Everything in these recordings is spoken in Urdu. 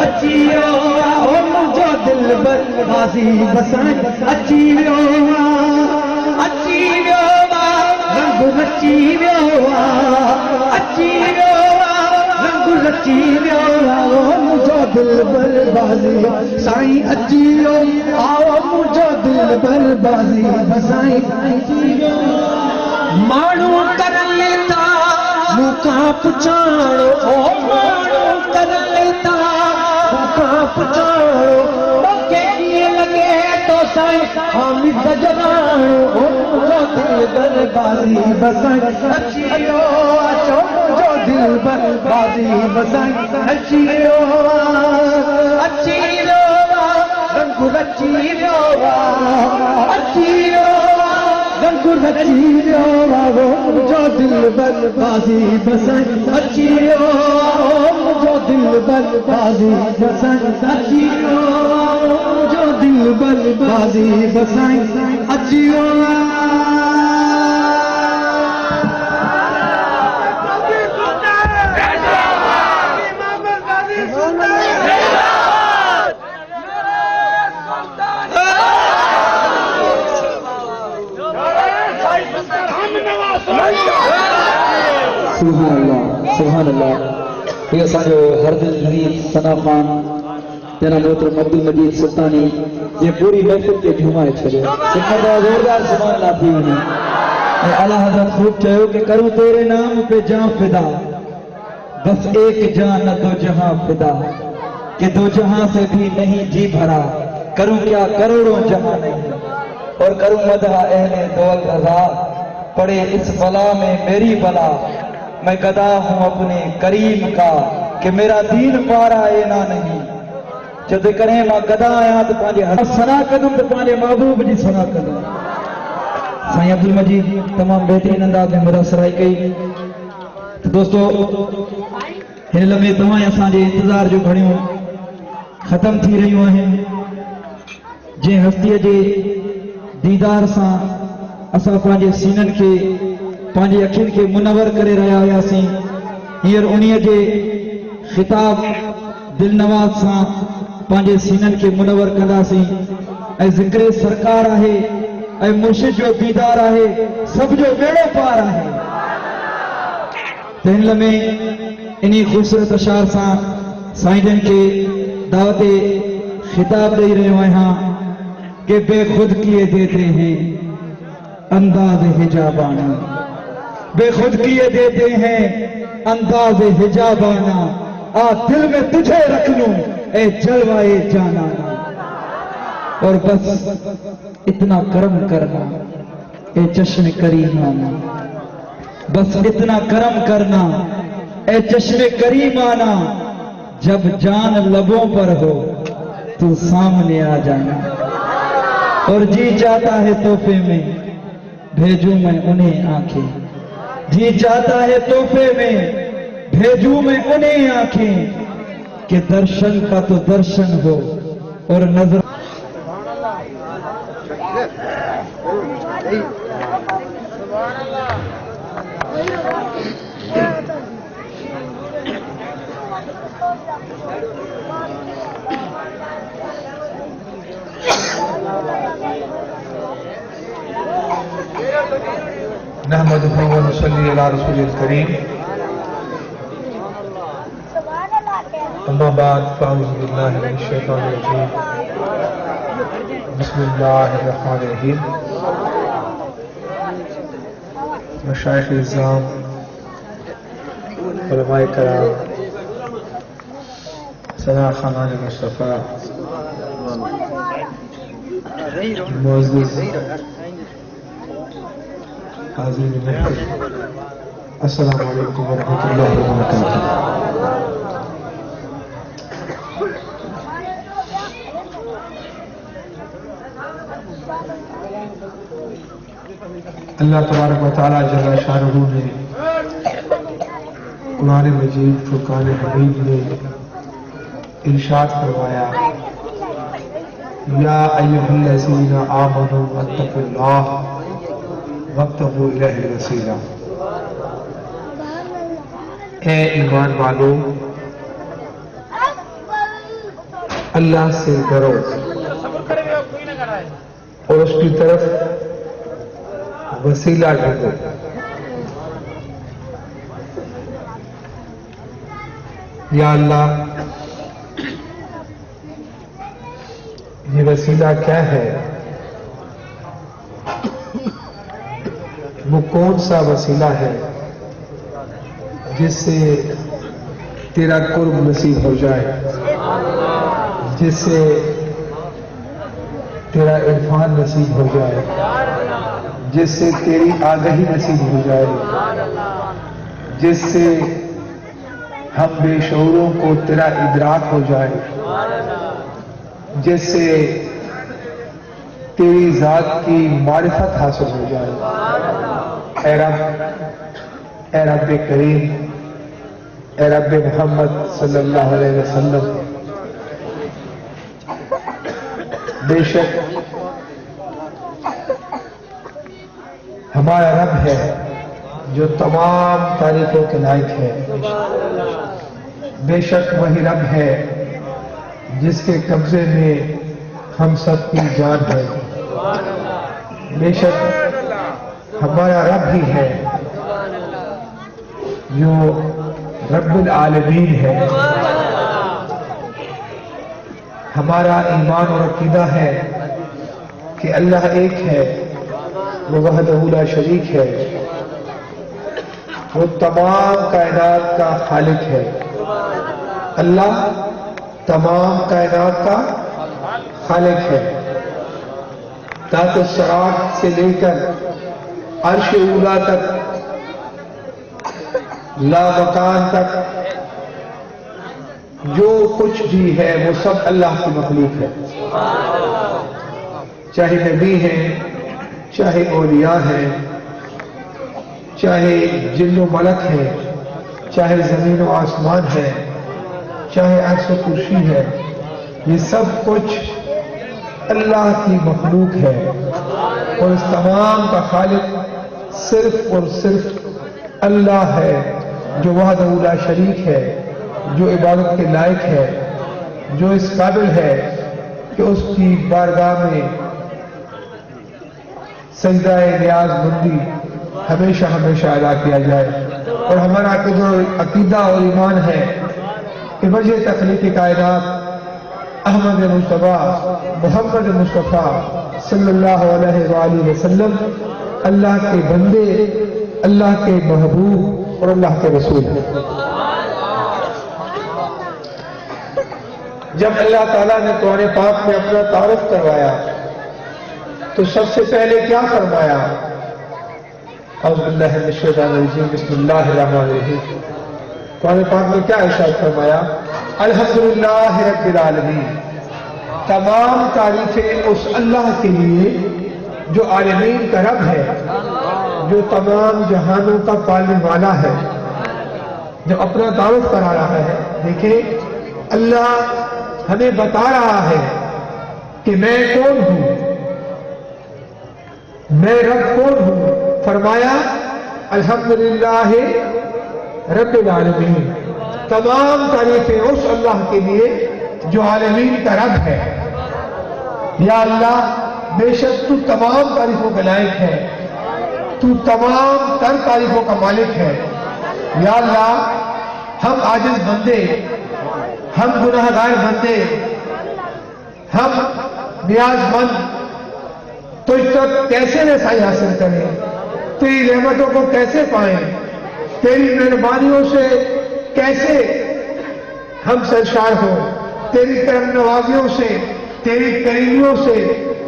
اچیو آؤ مجھو دل بر بازی بسائیں اچیو اچیو رنگ رچیو اچیو رنگ رچیو آؤ مجھو دل بر بازی سائیں اچیو آؤ مجھو دل بر بازی بسائیں مانو کر لیتا مکا پچھاڑو مانو کر لیتا مکا پچھاڑو مکے کیے لگے تو سائیں حامد جلانو جو دل بر بازی بسائیں اچیو اچو جو دل بر بازی بسائیں اچیو اچیو رنگ رچیو اچیو رنگ رچیو جو دل بر بازی بسائیں اچیو جو دل بر بازی بسائیں اچیو جو دل بر بازی بسائیں اچیو سبحان اللہ یہ اسانجو ہر دل عزیز ثنا خان تیرا محترم عبد المجید سلطانی یہ پوری محفل کے جھومائے چھڑے ایک مرتبہ زوردار سبحان اللہ تھی انہیں اعلیٰ حضرت خوب چاہو کہ کروں تیرے نام پہ جان فدا بس ایک جان نہ دو جہاں فدا کہ دو جہاں سے بھی نہیں جی بھرا کروں کیا کروڑوں جہاں نہیں اور کروں مدح اہل دول رضا پڑے اس بلا میں میری بلا میں گدا ہوں اپنے کریم کا کہ میرا دین پارا اینا نہیں جب کریں ماں گدا آیا تو پانجے ہر سنا قدم تو پانجے محبوب جی سنا قدم سائیں عبد المجید تمام بہترین انداز میں مراسرائی کئی تو دوستو ہن لمحے تمام اساں جے انتظار جو گھڑیوں ختم تھی رہیوں ہیں جے ہستی جے دیدار ساں اساں پانجے سینن کے پانجے اکھین کے منور کرے رہا ہویاسیں ہیر انہی جے خطاب دل نواز ساں پانجے سینن کے منور کنداسیں اے ذکر سرکار آہے اے مرشد جو دیدار آہے سب جو بیڑو پار آہے تہن لمحے انہی خوبصورت اشعار ساں سائنجن کے دعوت خطاب دے رہے ہوئے ہاں کہ بے خود کیے دیتے ہیں انداز حجابانہ بے خود کیے دیتے ہیں انداز حجابانہ آ دل میں تجھے رکھ لوں اے جلوائے جانانا اور بس اتنا کرم کرنا اے چشم کریمانہ بس اتنا کرم کرنا اے چشم کریمانہ جب جان لبوں پر ہو تو سامنے آ جانا اور جی چاہتا ہے تحفے میں بھیجوں میں انہیں آنکھیں جی چاہتا ہے تحفے میں بھیجوں میں انہیں آنکھیں کہ درشن کا تو درشن ہو اور نظر نحمده ونصلي على رسول الكريم اما بعد فاعوذ بالله من الشيطان الرجيم بسم الله الرحمن الرحيم مشائخ الزام علماء کرام ثنا خانان مصطفیٰ معزز حاضرین محفل السلام علیکم ورحمۃ اللہ وبرکاتہ اللہ تبارک و تعالیٰ جل شانہ نے قرآن مجید فرقان حمید میں ارشاد فرمایا یا ایھا الذین آمنوا اتقوا اللہ وابتغوا الیہ الوسیلہ اے ایمان والو اللہ سے ڈرو اور اس کی طرف وسیلہ ڈھونڈو. یا اللہ یہ وسیلہ کیا ہے؟ وہ کون سا وسیلہ ہے جس سے تیرا قرب نصیب ہو جائے، جس سے تیرا عرفان نصیب ہو جائے، جس سے تیری آگہی نصیب ہو جائے، جس سے ہم بے شعوروں کو تیرا ادراک ہو جائے، جس سے تیری ذات کی معرفت حاصل ہو جائے. اے رب کریم، اے رب محمد صلی اللہ علیہ وسلم، بے شک ہمارا رب ہے جو تمام تعریفوں کے لائق ہے. بے شک وہی رب ہے جس کے قبضے میں ہم سب کی جان ہے. بے شک ہمارا رب ہی ہے جو رب العالمین ہے. ہمارا ایمان اور عقیدہ ہے کہ اللہ ایک ہے، وہ وحدہ لا شریک ہے، وہ تمام کائنات کا خالق ہے. اللہ تمام کائنات کا خالق ہے. ذات الشراق سے لے کر عرش اولا تک، لا مکان تک جو کچھ بھی ہے وہ سب اللہ کی مخلوق ہے. چاہے نبی ہیں، چاہے اولیاء ہیں، چاہے جن و ملک ہیں، چاہے زمین و آسمان ہے، چاہے عرش و کرسی ہے، یہ سب کچھ اللہ کی مخلوق ہے. اور اس تمام کا خالق صرف اور صرف اللہ ہے جو وحدہ لا شریک ہے، جو عبادت کے لائق ہے، جو اس قابل ہے کہ اس کی بارگاہ میں سجدہ نیاز بندی ہمیشہ ہمیشہ ادا کیا جائے. اور ہمارا عقیدہ اور ایمان ہے کہ وجہ تخلیق کائنات احمد مصطفیٰ محمد مصطفیٰ صلی اللہ علیہ وآلہ وسلم اللہ کے بندے، اللہ کے محبوب اور اللہ کے رسول ہیں. جب اللہ تعالیٰ نے قرآن پاک میں اپنا تعارف کروایا تو سب سے پہلے کیا فرمایا؟ اعوذ باللہ من الشیطان الرجیم، بسم اللہ الرحمن الرحیم. قرآن پاک میں کیا ارشاد فرمایا؟ الحمدللہ رب العالمین. تمام تعریفیں اس اللہ کے لیے جو عالمین کا رب ہے، جو تمام جہانوں کا پالنے والا ہے. جب اپنا تعارف کرا رہا ہے، دیکھیں اللہ ہمیں بتا رہا ہے کہ میں کون ہوں، میں رب کون ہوں. فرمایا الحمدللہ رب العالمین. تمام تعریفیں اس اللہ کے لیے جو عالمین کا رب ہے. یا اللہ بے شک تو تمام تعریفوں کا لائق ہے، تو تمام تر تعریفوں کا مالک ہے. یا اللہ ہم عاجز بندے، ہم گناہگار بندے، ہم نیاز مند تجھ تک کیسے رسائی حاصل کریں، تیری رحمتوں کو کیسے پائیں، تیری مہربانیوں سے کیسے ہم سرشار ہوں، تیری کرم نوازیوں سے، تیری کریمیوں سے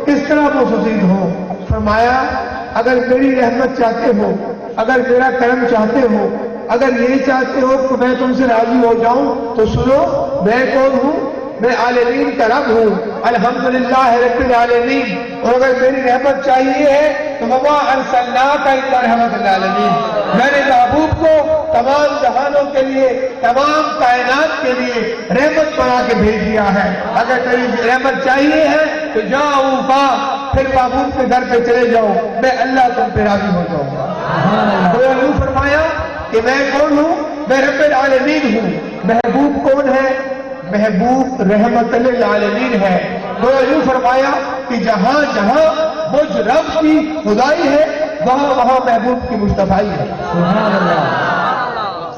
کس طرح مستفید ہوں. فرمایا اگر میری رحمت چاہتے ہو، اگر میرا کرم چاہتے ہو، اگر یہی چاہتے ہو کہ میں تم سے راضی ہو جاؤں تو سنو میں کون ہوں. میں عالمین کا رب ہوں، الحمدللہ رب العالمین. اور اگر میری رحمت چاہیے ہے تو وما ارسلناک الا رحمۃ للعالمین. میں نے محبوب کو تمام جہانوں کے لیے، تمام کائنات کے لیے رحمت بنا کے بھیج دیا ہے. اگر میری رحمت چاہیے ہے تو جاؤ پھر محبوب کے در پہ چلے جاؤ، میں اللہ تم پہ راضی ہو جاؤں گا. تو یوں فرمایا کہ میں کون ہوں؟ میں رب العالمین ہوں. محبوب کون ہے؟ محبوب رحمت للعالمین ہے. گویا یوں فرمایا کہ جہاں جہاں مجھ رب کی خدائی ہے وہاں وہاں محبوب کی مصطفیٰ ہے. سبحان اللہ.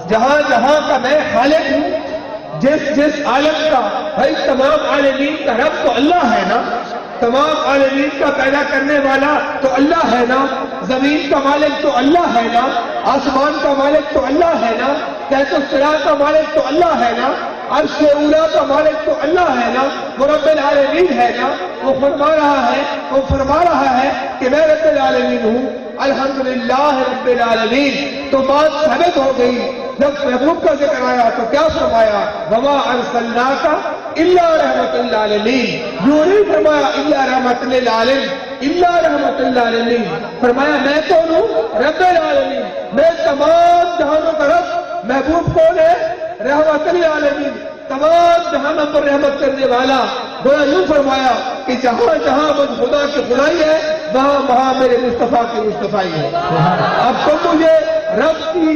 جہاں جہاں کا میں خالق ہوں, جس عالم کا, بھائی تمام عالمین کا رب تو اللہ ہے نا, تمام عالمین کا پیدا کرنے والا تو اللہ ہے نا, زمین کا مالک تو اللہ ہے نا, آسمان کا مالک تو اللہ ہے نا, کہت الصراط کا مالک تو اللہ ہے نا, عرش اولا کا مالک تو اللہ ہے نا, وہ رب العالمین ہے نا. وہ فرما رہا ہے کہ میں رب العالمین ہوں. الحمدللہ رب العالمین. تو بات ثابت ہو گئی. جب محبوب کا ذکر آیا تو کیا فرمایا؟ وما ارسلناک الا رحمت للعالمین. یوں نہیں فرمایا الا رحمت للعالمین, الا رحمت للعالمین. فرمایا میں کون ہوں؟ رب العالمین. میں تمام جہانوں کا رب. محبوب کون ہے؟ رحمت للعالمین, تمام جہانوں پر رحمت کرنے والا. گویا یوں فرمایا کہ جہاں جہاں مجھ خدا کی خدائی ہے وہاں وہاں میرے مصطفیٰ کی مصطفیٰ ہے. اب تم مجھے رب کی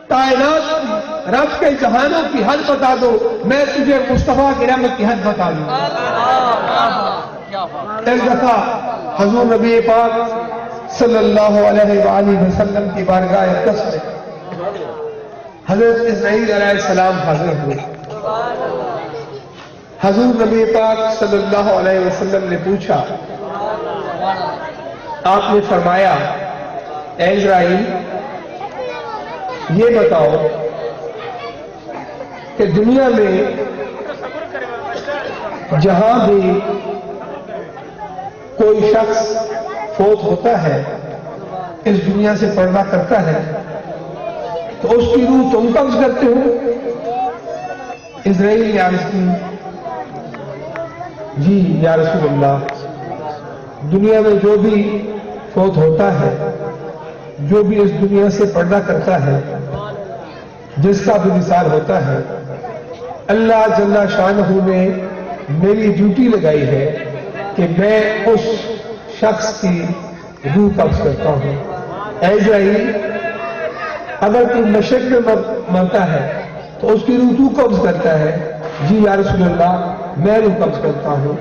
کائنات کی, رب کے جہانوں کی حد بتا دو, میں تجھے مصطفیٰ کی رحمت کی حد بتا دوں. ایک دفعہ حضور نبی پاک صلی اللہ علیہ وآلہ وسلم کی بارگاہ اقدس میں حضرت اسرائیل علیہ السلام حاضر ہوئے. حضور نبی پاک صلی اللہ علیہ وسلم نے پوچھا, آپ نے فرمایا اے اسرائیل یہ بتاؤ کہ دنیا میں جہاں بھی کوئی شخص فوت ہوتا ہے, اس دنیا سے پردہ کرتا ہے, تو اس کی روح تم قبض کرتے ہو؟ اسرائیل نے عرض کی جی یا رسول اللہ, دنیا میں جو بھی فوت ہوتا ہے, جو بھی اس دنیا سے پردہ کرتا ہے, جس کا بھی وصال ہوتا ہے, اللہ جل شانہ نے میری ڈیوٹی لگائی ہے کہ میں اس شخص کی روح قبض کرتا ہوں. اے اسرائیل, اگر کوئی مشرق میں مرتا ہے تو اس کی روح تو قبض کرتا ہے؟ جی یا رسول اللہ میں روح قبض کرتا ہوں.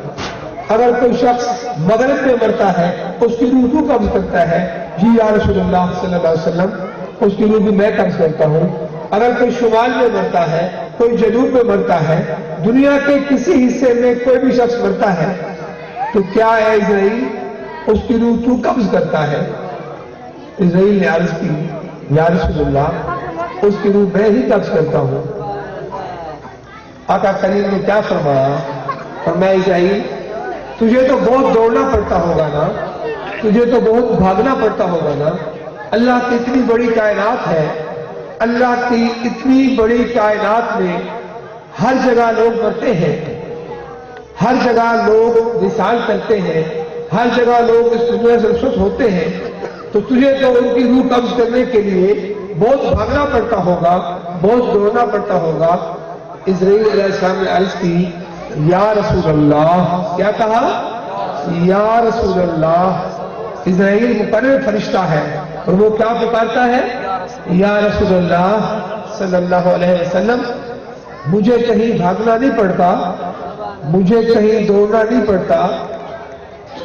اگر کوئی شخص مغرب میں مرتا ہے اس کی روح تو قبض کرتا ہے؟ جی یا رسول اللہ صلی اللہ علیہ وسلم اس کی روح بھی میں قبض کرتا ہوں. اگر کوئی شمال میں مرتا ہے, کوئی جنوب میں مرتا ہے, دنیا کے کسی حصے میں کوئی بھی شخص مرتا ہے, تو کیا ہے اسرائیل اس کی روح تو قبض کرتا ہے؟ اسرائیل نے عرض کی یا رسول اللہ اس کی روح میں ہی قبض کرتا ہوں. آقا کریم نے کیا فرمایا؟ فرمایا اسرائیل تجھے تو بہت دوڑنا پڑتا ہوگا نا, تجھے تو بہت بھاگنا پڑتا ہوگا نا. اللہ کی اتنی بڑی کائنات ہے, اللہ کی اتنی بڑی کائنات میں ہر جگہ لوگ مرتے ہیں, ہر جگہ لوگ وصال کرتے ہیں, ہر جگہ لوگ اس دنیا سے رخصت ہوتے ہیں, تو تجھے تو ان کی روح قبض کرنے کے لیے بہت بھاگنا پڑتا ہوگا, بہت دوڑنا پڑتا ہوگا. اسرائیل علیہ السلام نے عرض کی یا رسول اللہ, کیا کہا؟ یا رسول اللہ. اسرائیل مقرر فرشتہ ہے اور وہ کیا پکارتا ہے؟ یا رسول اللہ صلی اللہ علیہ وسلم مجھے کہیں بھاگنا نہیں پڑتا, مجھے کہیں دوڑنا نہیں پڑتا.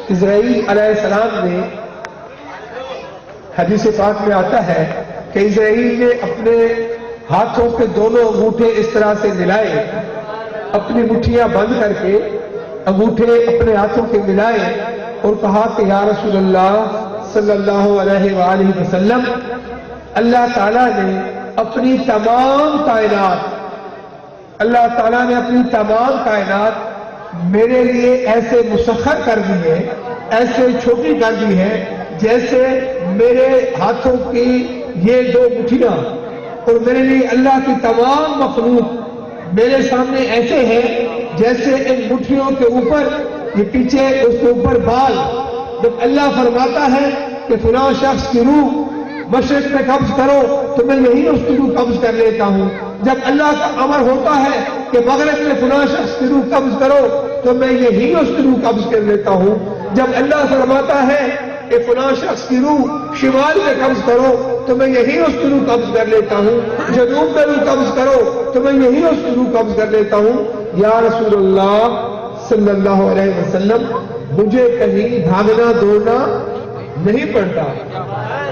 اسرائیل علیہ السلام نے, حدیث پاک میں آتا ہے کہ اسرائیل نے اپنے ہاتھوں کے دونوں انگوٹھے اس طرح سے ملائے, اپنی مٹھیاں بند کر کے انگوٹھے اپنے ہاتھوں کے ملائے اور کہا کہ یا رسول اللہ صلی اللہ علیہ وآلہ وسلم اللہ تعالیٰ نے اپنی تمام کائنات, اللہ تعالیٰ نے اپنی تمام کائنات میرے لیے ایسے مسخر کر دی ہے, ایسے چھوٹی کر دی ہے جیسے میرے ہاتھوں کی یہ دو مٹھیاں, اور میرے لیے اللہ کی تمام مخلوق میرے سامنے ایسے ہیں جیسے ان مٹھیوں کے اوپر یہ پیچھے اس کے اوپر بال. جب اللہ فرماتا ہے کہ فلاں شخص کی روح مشرق میں قبض کرو تو میں یہی اس کی روح قبض کر لیتا ہوں. جب اللہ کا امر ہوتا ہے کہ مغرب میں فلاں شخص کی روح قبض کرو تو میں یہی اس کی روح قبض کر لیتا ہوں. جب اللہ فرماتا ہے کہ فلاں شخص کی روح شمال میں قبض کرو تو میں یہی اس کی روح قبض کر لیتا ہوں، جنوب میں روح قبض کرو تو میں یہی اس کی روح قبض کر لیتا ہوں۔ یا رسول اللہ صلی اللہ علیہ وسلم، مجھے کہیں بھاگنا دوڑنا نہیں پڑتا،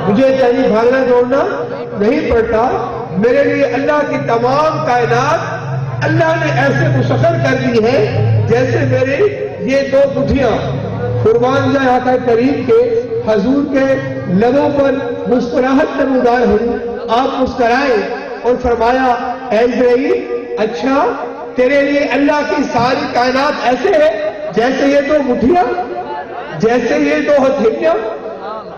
مجھے کہیں بھاگنا دوڑنا نہیں پڑتا، میرے لیے اللہ کی تمام کائنات اللہ نے ایسے مسخر کر دی ہے جیسے میرے یہ دو مٹھیاں قربان جائے آقا کریم کے حضور کے لبوں پر مسکراہٹ نمودار ہوئی، آپ مسکرائے اور فرمایا اے اسرائیل، اچھا تیرے لیے اللہ کی ساری کائنات ایسے ہے جیسے یہ دو مٹھیاں، جیسے یہ دو ہتھیلیاں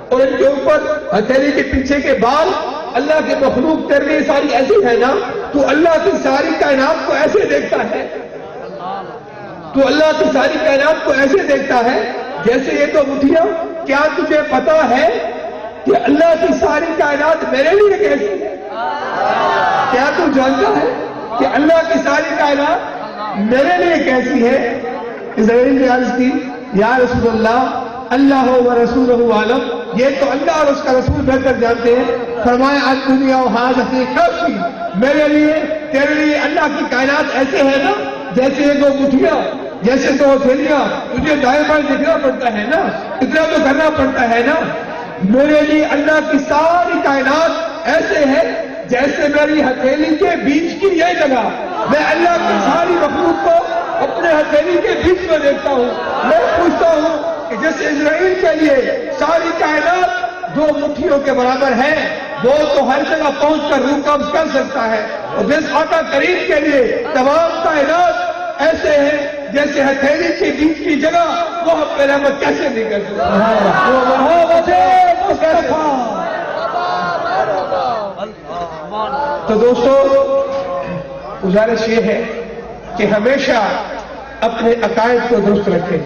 اور ان کے اوپر ہتھیلی کے پیچھے کے بال، اللہ کے مخلوق تیرے لیے ساری ایسی ہے نا؟ تو اللہ کی ساری کائنات کو ایسے دیکھتا ہے، تو اللہ کی ساری کائنات کو ایسے دیکھتا ہے جیسے یہ تو مٹھیاں۔ کیا تجھے پتا ہے کہ اللہ کی ساری کائنات میرے لیے کیسی ہے؟ کیا تو جانتا ہے کہ اللہ کی ساری کائنات میرے لیے کیسی ہے؟ اسرائیل نے عرض کی یا رسول اللہ و رسولہ عالم، یہ تو اللہ اور اس کا رسول بہتر جانتے ہیں۔ فرمایا الدنیا وحاذی نفسی، میرے لیے تیرے لیے اللہ کی کائنات ایسے ہے نا جیسے یہ دو مٹھیاں، جیسے دو ہتھیلیاں، تجھے دائیں بائیں دیکھنا پڑتا ہے نا، اتنا تو کرنا پڑتا ہے نا۔ میرے لیے اللہ کی ساری کائنات ایسے ہے جیسے میری ہتھیلی کے بیچ کی یہ جگہ، میں اللہ کی ساری مخلوق کو اپنے ہتھیلی کے بیچ میں دیکھتا ہوں۔ میں پوچھتا ہوں کہ جیسے اسرائیل کے لیے ساری کائنات دو مٹھیوں کے برابر ہے، وہ تو ہر جگہ پہنچ کر روح قبض کر سکتا ہے، اور جس آقا کریم کے لیے تمام کائنات ایسے ہیں جیسے ہتھیلی کے بیچ کی جگہ، وہ اپنے رحمت کیسے نہیں کر سکتا؟ وہ محبت مصطفیٰ۔ تو دوستو، گزارش یہ ہے کہ ہمیشہ اپنے عقائد کو درست رکھیں۔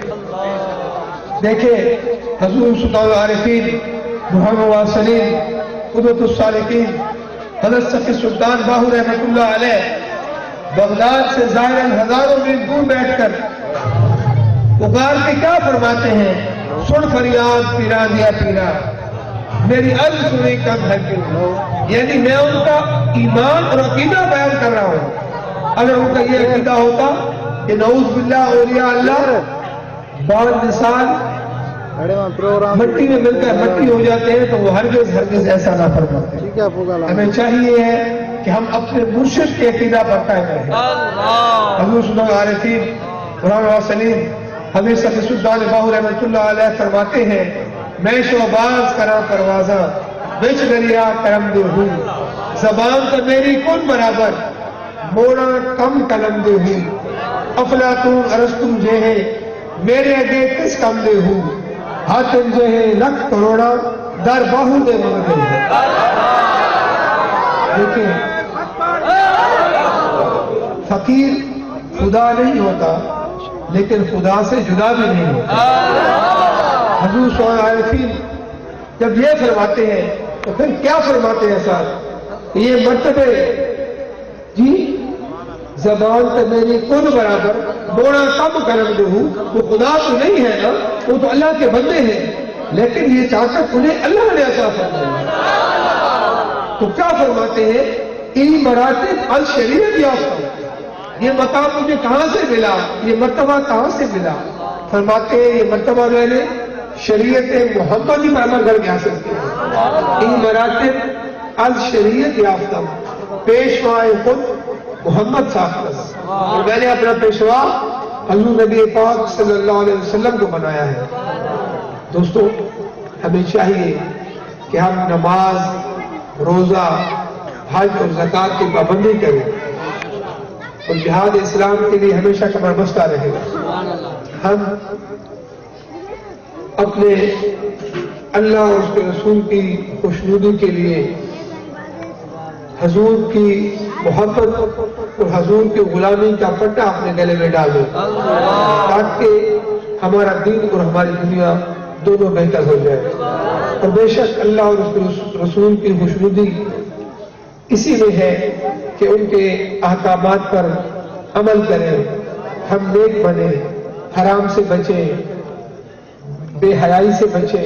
دیکھیں حضور سلطان العارفین محمد واصلین قدوۃ الصالحین حضرت سفی سلطان باہو رحمۃ اللہ علیہ بغداد سے ظاہراً ہزاروں میل دور بیٹھ کر پکار کے کیا فرماتے ہیں؟ سن فریاد پیرا دیا پیرا، میری عرض سنی کم ہے کیوں؟ یعنی میں ان کا ایمان اور عقیدہ بیان کر رہا ہوں۔ اگر ان کا یہ عقیدہ ہوتا کہ نعوذ باللہ اولیاء اللہ بعض مثال مٹی میں مل کر مٹی ہو جاتے ہیں تو وہ ہرگز ایسا نہ فرماتے۔ ہمیں چاہیے ہے کہ ہم اپنے مرشد کے عقیدہ پر قائم رہیں۔ حضور صلی اللہ علیہ وسلم قرآن وسلیم حضرت سفی سلطان باہو رحمۃ اللہ علیہ فرماتے ہیں میں شوباز کرا پروازاں بچ دریا کرم دے ہوں، زبان تو میری کن برابر موڑا کم قلم دے ہوں، افلاطون ارسطو جے ہے میرے اگے کس کم دے ہوں، حاتم جے ہے لکھ کروڑا در باہو دے مگدے ہوں۔ دیکھیں فقیر خدا نہیں ہوتا لیکن خدا سے جدا بھی نہیں ہوتا۔ حضور صلی اللہ علیہ وسلم جب یہ فرماتے ہیں تو پھر کیا فرماتے ہیں صاحب؟ یہ مرتبے جی زبان تو میری کن برابر موڑا کم کرم دے ہوں، وہ خدا تو نہیں ہے نا، وہ تو اللہ کے بندے ہیں، لیکن یہ طاقت انہیں اللہ نے عطا فرمائی۔ تو کیا فرماتے ہیں؟ ان مراتب الشریعت یافتہ، یہ مقام مجھے کہاں سے ملا، یہ مرتبہ کہاں سے ملا؟ فرماتے ہیں یہ مرتبہ میں نے شریعت محمدی پر عمل کر کے حاصل کیا۔ ان مراتب الشریعت یافتہ پیشوائے خود محمد صاحب، اور میں نے اپنا پیشوا حضور نبی پاک صلی اللہ علیہ وسلم کو بنایا ہے۔ دوستو، ہمیں چاہیے کہ ہم نماز، روزہ، حج اور زکوٰۃ کی پابندی کریں اور جہاد اسلام کے لیے ہمیشہ کمر بستہ رہے۔ ہم اپنے اللہ اور اس کے رسول کی خوشنودی کے لیے حضور کی محبت اور حضور کی غلامی کا پٹا اپنے گلے میں ڈالیں تاکہ ہمارا دین اور ہماری دنیا دونوں بہتر ہو جائے۔ اور بے شک اللہ اور اس کے رسول کی خوشنودی اسی میں ہے کہ ان کے احکامات پر عمل کریں، ہم نیک بنیں، حرام سے بچیں، بے حیائی سے بچیں،